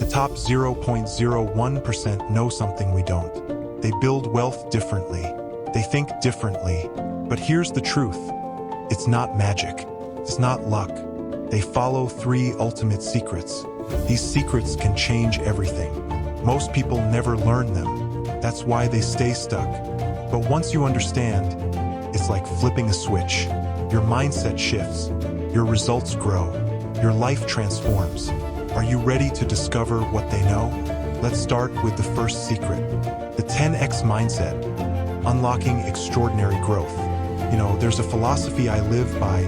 The top 0.01% know something we don't. They build wealth differently. They think differently. But here's the truth. It's not magic. It's not luck. They follow 3 ultimate secrets. These secrets can change everything. Most people never learn them. That's why they stay stuck. But once you understand, it's like flipping a switch. Your mindset shifts. Your results grow. Your life transforms. Are you ready to discover what they know? Let's start with the first secret. The 10x mindset. Unlocking extraordinary growth. You know, there's a philosophy I live by,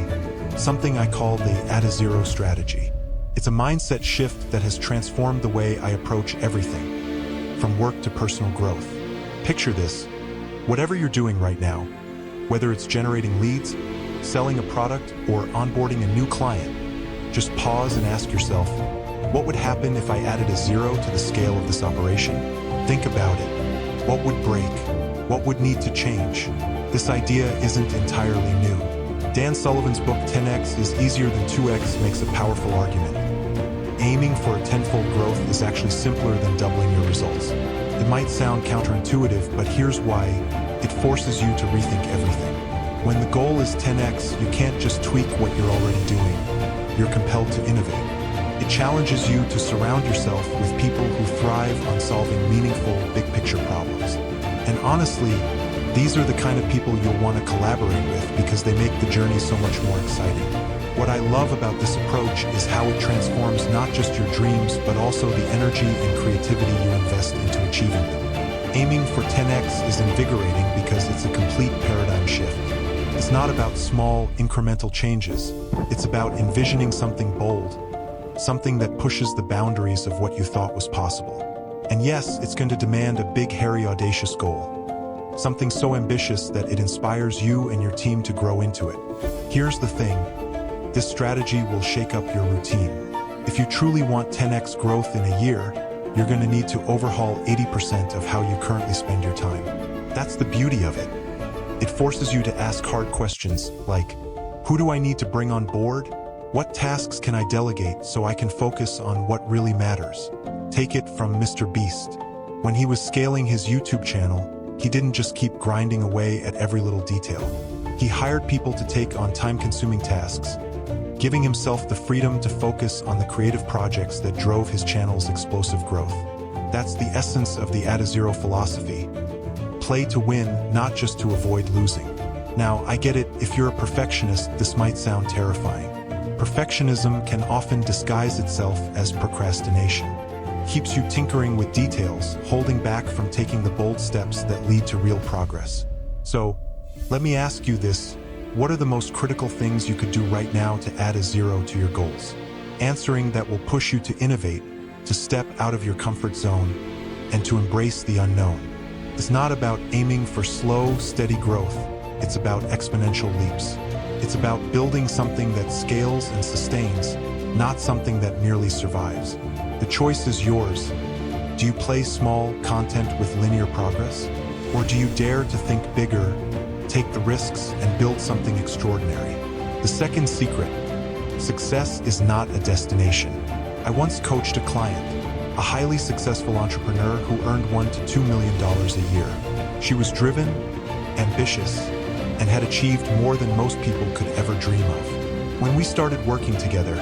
something I call the At-A-Zero strategy. It's a mindset shift that has transformed the way I approach everything, from work to personal growth. Picture this. Whatever you're doing right now, whether it's generating leads, selling a product, or onboarding a new client, just pause and ask yourself, what would happen if I added a 0 to the scale of this operation? Think about it. What would break? What would need to change? This idea isn't entirely new. Dan Sullivan's book 10x is easier than 2x makes a powerful argument. Aiming for a tenfold growth is actually simpler than doubling your results. It might sound counterintuitive, but here's why. It forces you to rethink everything. When the goal is 10x, you can't just tweak what you're already doing. You're compelled to innovate. It challenges you to surround yourself with people who thrive on solving meaningful, big-picture problems. And honestly, these are the kind of people you'll want to collaborate with because they make the journey so much more exciting. What I love about this approach is how it transforms not just your dreams, but also the energy and creativity you invest into achieving them. Aiming for 10x is invigorating because it's a complete paradigm shift. It's not about small, incremental changes. It's about envisioning something bold, something that pushes the boundaries of what you thought was possible. And yes, it's going to demand a big, hairy, audacious goal. Something so ambitious that it inspires you and your team to grow into it. Here's the thing. This strategy will shake up your routine. If you truly want 10x growth in a year, you're going to need to overhaul 80% of how you currently spend your time. That's the beauty of it. It forces you to ask hard questions like, who do I need to bring on board? What tasks can I delegate so I can focus on what really matters? Take it from Mr. Beast. When he was scaling his YouTube channel, he didn't just keep grinding away at every little detail. He hired people to take on time-consuming tasks, giving himself the freedom to focus on the creative projects that drove his channel's explosive growth. That's the essence of the At-A-Zero philosophy. Play to win, not just to avoid losing. Now, I get it, if you're a perfectionist, this might sound terrifying. Perfectionism can often disguise itself as procrastination. Keeps you tinkering with details, holding back from taking the bold steps that lead to real progress. So, let me ask you this. What are the most critical things you could do right now to add a 0 to your goals? Answering that will push you to innovate, to step out of your comfort zone, and to embrace the unknown. It's not about aiming for slow, steady growth. It's about exponential leaps. It's about building something that scales and sustains, not something that merely survives. The choice is yours. Do you play small content with linear progress? Or do you dare to think bigger, take the risks, and build something extraordinary? The second secret: success is not a destination. I once coached a client, a highly successful entrepreneur who earned $1 to $2 million a year. She was driven, ambitious, and had achieved more than most people could ever dream of. When we started working together,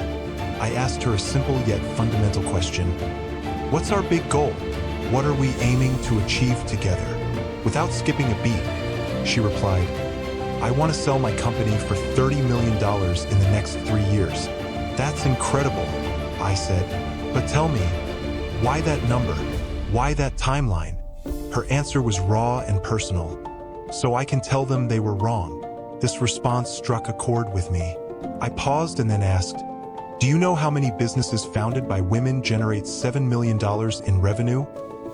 I asked her a simple yet fundamental question. What's our big goal? What are we aiming to achieve together? Without skipping a beat, she replied, I want to sell my company for $30 million in the next 3 years. That's incredible, I said. But tell me, why that number? Why that timeline? Her answer was raw and personal. So I can tell them they were wrong. This response struck a chord with me. I paused and then asked, do you know how many businesses founded by women generate $7 million in revenue,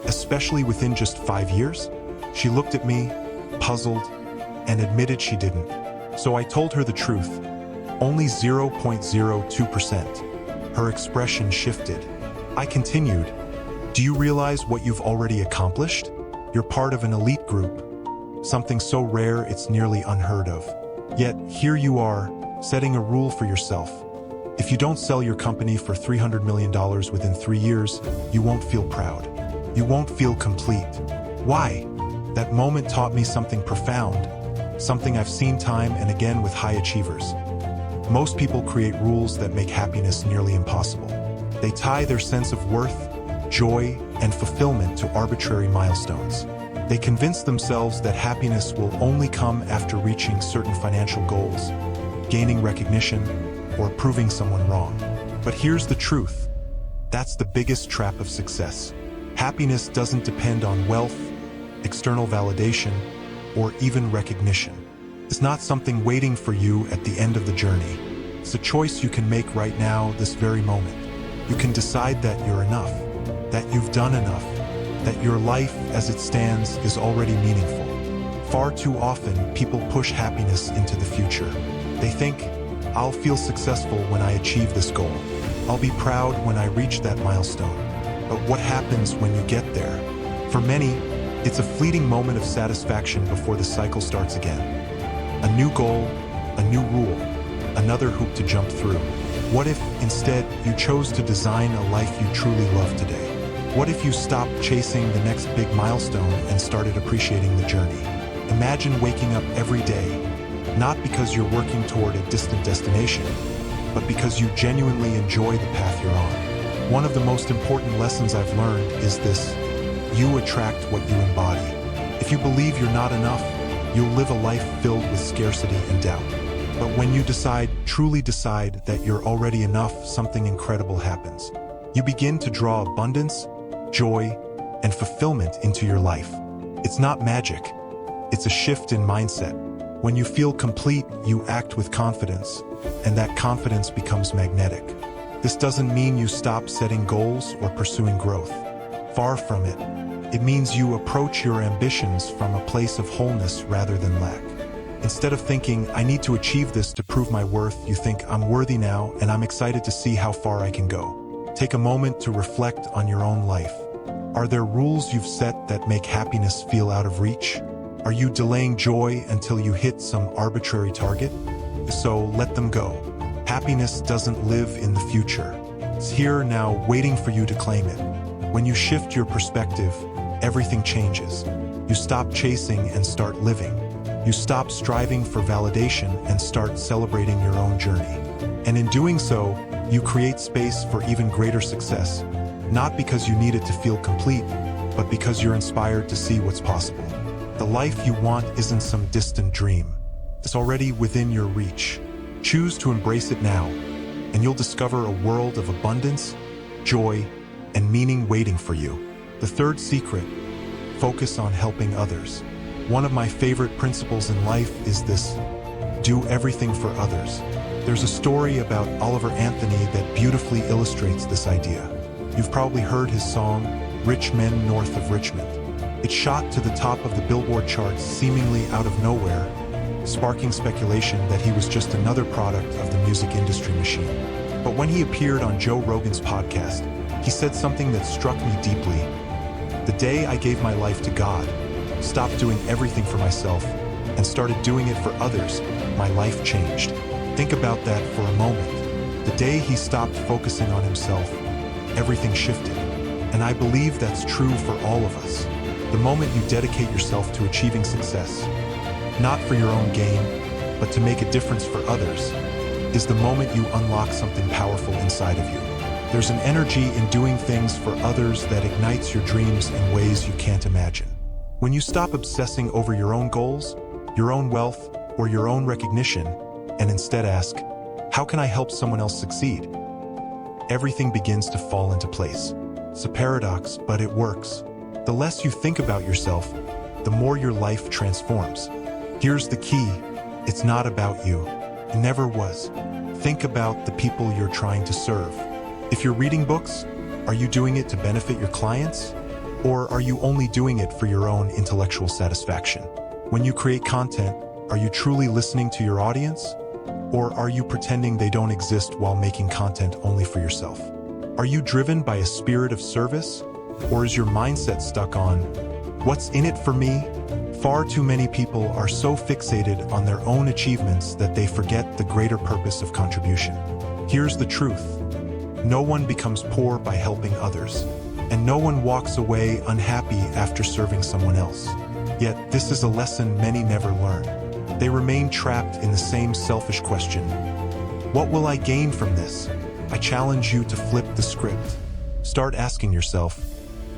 especially within just 5 years? She looked at me, puzzled, and admitted she didn't. So I told her the truth. Only 0.02%. Her expression shifted. I continued, do you realize what you've already accomplished? You're part of an elite group, something so rare it's nearly unheard of. Yet, here you are, setting a rule for yourself. If you don't sell your company for $300 million within 3 years, you won't feel proud. You won't feel complete. Why? That moment taught me something profound, something I've seen time and again with high achievers. Most people create rules that make happiness nearly impossible. They tie their sense of worth, joy, and fulfillment to arbitrary milestones. They convince themselves that happiness will only come after reaching certain financial goals, gaining recognition, or proving someone wrong. But here's the truth. That's the biggest trap of success. Happiness doesn't depend on wealth, external validation, or even recognition. It's not something waiting for you at the end of the journey. It's a choice you can make right now, this very moment. You can decide that you're enough, that you've done enough, that your life as it stands is already meaningful. Far too often, people push happiness into the future. They think, I'll feel successful when I achieve this goal. I'll be proud when I reach that milestone. But what happens when you get there? For many, it's a fleeting moment of satisfaction before the cycle starts again. A new goal, a new rule, another hoop to jump through. What if, instead, you chose to design a life you truly love today? What if you stopped chasing the next big milestone and started appreciating the journey? Imagine waking up every day, not because you're working toward a distant destination, but because you genuinely enjoy the path you're on. One of the most important lessons I've learned is this: you attract what you embody. If you believe you're not enough, you'll live a life filled with scarcity and doubt. But when you truly decide that you're already enough, something incredible happens. You begin to draw abundance, joy, and fulfillment into your life. It's not magic. It's a shift in mindset. When you feel complete, you act with confidence, and that confidence becomes magnetic. This doesn't mean you stop setting goals or pursuing growth. Far from it. It means you approach your ambitions from a place of wholeness rather than lack. Instead of thinking, I need to achieve this to prove my worth, you think, I'm worthy now and I'm excited to see how far I can go. Take a moment to reflect on your own life. Are there rules you've set that make happiness feel out of reach? Are you delaying joy until you hit some arbitrary target? If so, let them go. Happiness doesn't live in the future. It's here now, waiting for you to claim it. When you shift your perspective, everything changes. You stop chasing and start living. You stop striving for validation and start celebrating your own journey. And in doing so, you create space for even greater success, not because you need it to feel complete, but because you're inspired to see what's possible. The life you want isn't some distant dream. It's already within your reach. Choose to embrace it now, and you'll discover a world of abundance, joy, and meaning waiting for you. The third secret: focus on helping others. One of my favorite principles in life is this: do everything for others. There's a story about Oliver Anthony that beautifully illustrates this idea. You've probably heard his song, Rich Men North of Richmond. It shot to the top of the Billboard charts seemingly out of nowhere, sparking speculation that he was just another product of the music industry machine. But when he appeared on Joe Rogan's podcast, he said something that struck me deeply. The day I gave my life to God, stopped doing everything for myself, and started doing it for others, my life changed. Think about that for a moment. The day he stopped focusing on himself, everything shifted. And I believe that's true for all of us. The moment you dedicate yourself to achieving success, not for your own gain, but to make a difference for others, is the moment you unlock something powerful inside of you. There's an energy in doing things for others that ignites your dreams in ways you can't imagine. When you stop obsessing over your own goals, your own wealth, or your own recognition, and instead ask, how can I help someone else succeed? Everything begins to fall into place. It's a paradox, but it works. The less you think about yourself, the more your life transforms. Here's the key: it's not about you. It never was. Think about the people you're trying to serve. If you're reading books, are you doing it to benefit your clients? Or are you only doing it for your own intellectual satisfaction? When you create content, are you truly listening to your audience? Or are you pretending they don't exist while making content only for yourself? Are you driven by a spirit of service? Or is your mindset stuck on, what's in it for me? Far too many people are so fixated on their own achievements that they forget the greater purpose of contribution. Here's the truth. No one becomes poor by helping others, and no one walks away unhappy after serving someone else. Yet, this is a lesson many never learn. They remain trapped in the same selfish question. What will I gain from this? I challenge you to flip the script. Start asking yourself,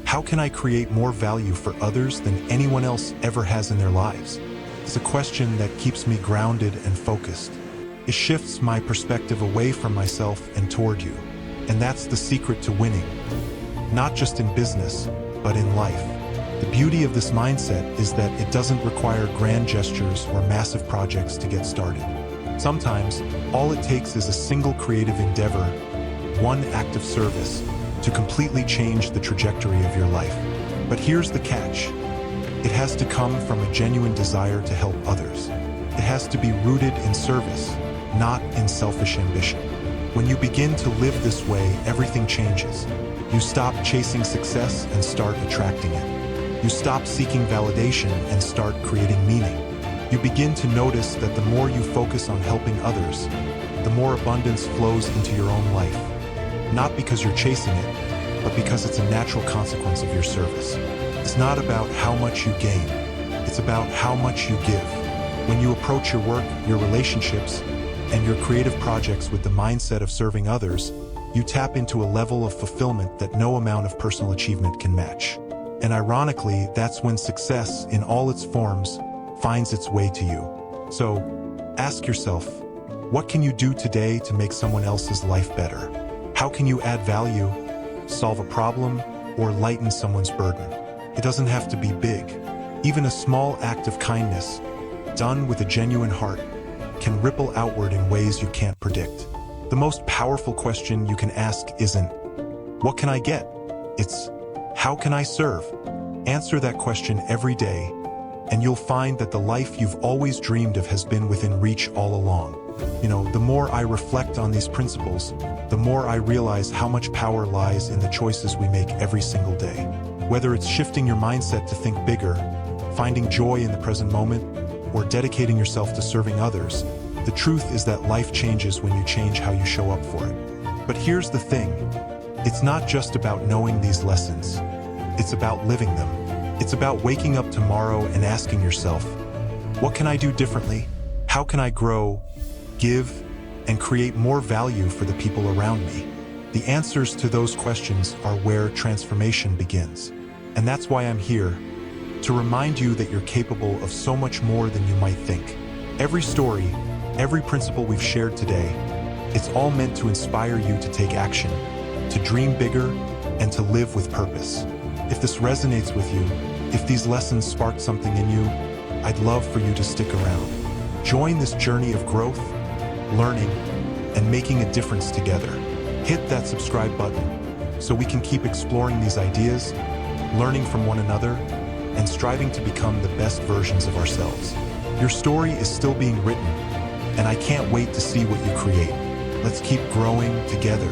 how can I create more value for others than anyone else ever has in their lives? It's a question that keeps me grounded and focused. It shifts my perspective away from myself and toward you. And that's the secret to winning. Not just in business, but in life. The beauty of this mindset is that it doesn't require grand gestures or massive projects to get started. Sometimes, all it takes is a single creative endeavor, one act of service, to completely change the trajectory of your life. But here's the catch. It has to come from a genuine desire to help others. It has to be rooted in service, not in selfish ambition. When you begin to live this way, everything changes. You stop chasing success and start attracting it. You stop seeking validation and start creating meaning. You begin to notice that the more you focus on helping others, the more abundance flows into your own life. Not because you're chasing it, but because it's a natural consequence of your service. It's not about how much you gain. It's about how much you give. When you approach your work, your relationships, and your creative projects with the mindset of serving others, you tap into a level of fulfillment that no amount of personal achievement can match. And ironically, that's when success, in all its forms, finds its way to you. So, ask yourself, what can you do today to make someone else's life better? How can you add value, solve a problem, or lighten someone's burden? It doesn't have to be big. Even a small act of kindness, done with a genuine heart, can ripple outward in ways you can't predict. The most powerful question you can ask isn't, what can I get? It's, how can I serve? Answer that question every day, and you'll find that the life you've always dreamed of has been within reach all along. The more I reflect on these principles, the more I realize how much power lies in the choices we make every single day. Whether it's shifting your mindset to think bigger, finding joy in the present moment, or dedicating yourself to serving others, the truth is that life changes when you change how you show up for it. But here's the thing. It's not just about knowing these lessons. It's about living them. It's about waking up tomorrow and asking yourself, what can I do differently? How can I grow, give, and create more value for the people around me? The answers to those questions are where transformation begins. And that's why I'm here, to remind you that you're capable of so much more than you might think. Every story, every principle we've shared today, it's all meant to inspire you to take action, to dream bigger, and to live with purpose. If this resonates with you, if these lessons spark something in you, I'd love for you to stick around. Join this journey of growth, learning, and making a difference together. Hit that subscribe button so we can keep exploring these ideas, learning from one another, and striving to become the best versions of ourselves. Your story is still being written, and I can't wait to see what you create. Let's keep growing together.